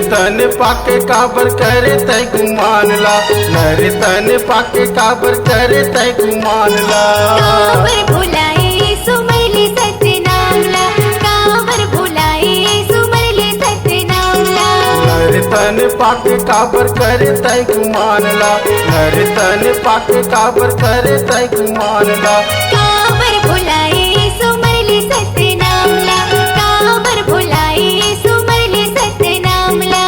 तन पाके काबर करे तय गुमान ला, नर तन पाके काबर करे तय गुमान ला। काबर भुलाए सुमरले सतनाम ला, काबर भुलाए सुमरले सतनाम ला। नर तन पाके काबर करे तय गुमान ला, नर तन पाके काबर करे तय गुमान ला। काबर भुलाए सुमरले सतनाम ला, काबर भुलाए सुमरले सतनाम ला।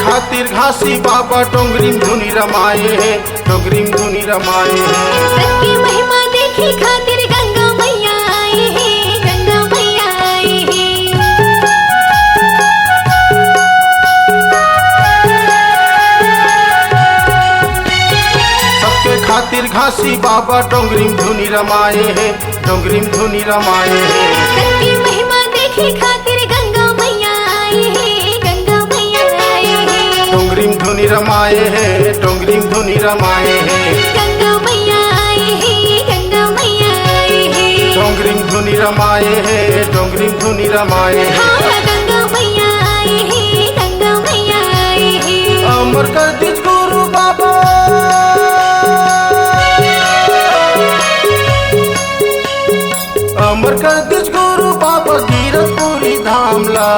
खातिर घासी बाबा डोंगरी धुनी रमाए हैं, डोंगरी धुनी रमाए हैं। सबकी महिमा देखी खातिर गंगा मैया आए हैं, गंगा मैया आए हैं। सबके खातिर घासी बाबा डोंगरी धुनी रमाए हैं, डोंगरी धुनी रमाए हैं। सबकी महिमा देखी खातिर गंगा मैया आए हैं, गंगा मैया आए हैं। डोंगरी धुनी रमाए हैं, डोंगरी धुनी रमाए हैं। गंगा मैया आए हैं, गंगा मैया आए हैं। डोंगरी धुनी रमाए हैं, डोंगरी धुनी रमाए हैं। हाँ गंगा मैया आए हैं, गंगा मैया आए हैं। अमर कर दिस गुरु बाबा, अमर कर दिस गुरु बाबा गिरपुरी धाम ला।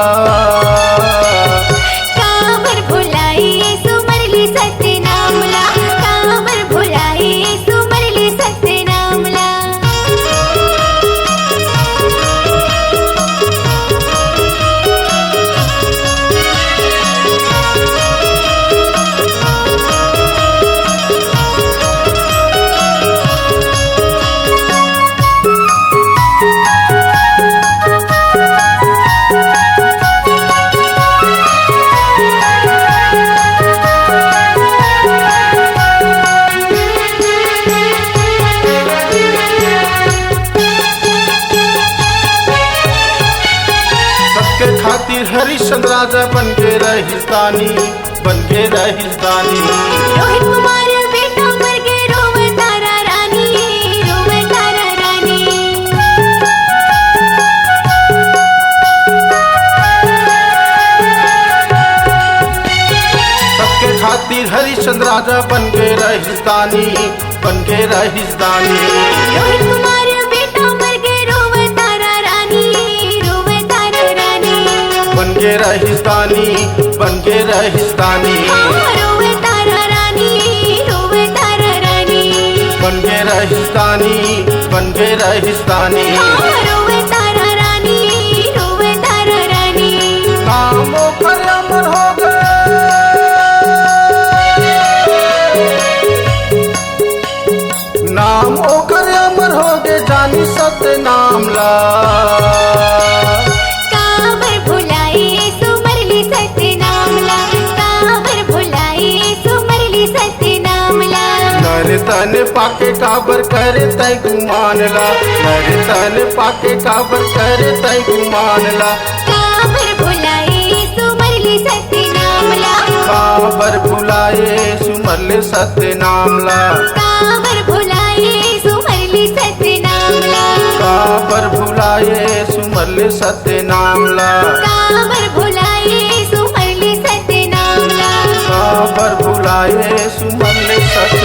काबर भुलाए सुमरले सतनाम ला, काबर भुलाए सुमरले सतनाम ला। खातिर हरिश्चंद्र राजा बन के रहिस्तानी, बन के रहिस्तानी। रोहित कुमार बेटा मर के रोवे तारा रानी, रोवे तारा रानी। सबके खातिर हरिश्चंद्र राजा बन के रहिस्तानी, बन के रहिस्तानी। रोहित कुमार बेटा मर के रोवे तारा रानी, रोवे तारा रानी। बन के रहिस्तानी, बन के रहिस्तानी। रोवे तारा रानी, रोवे तारा रानी। बन के रहिस्तानी, बन के रहिस्तानी। रोवे तारा रानी, रोवे तारा रानी। नामों पर अमर हो गए, नाम ओकर अमर हो गए जानी सतनाम ला। काबर भुलाए सुमरले सतनाम ला, काबर भुलाए सुमरले सतनाम ला। नर तन पाके काबर करे तय गुमान ला, नर तन पाके काबर करे तय गुमान ला। काबर भुलाए सुमरले सतनाम ला, काबर भुलाए सुमरले सतनाम ला। काबर भुलाए सुमरले सतनाम ला। काबर भुलाए सुमरले सतनाम ला। काबर भुलाए सुमरले सतनाम ला। काबर भुलाए सुमरले सतनाम ला।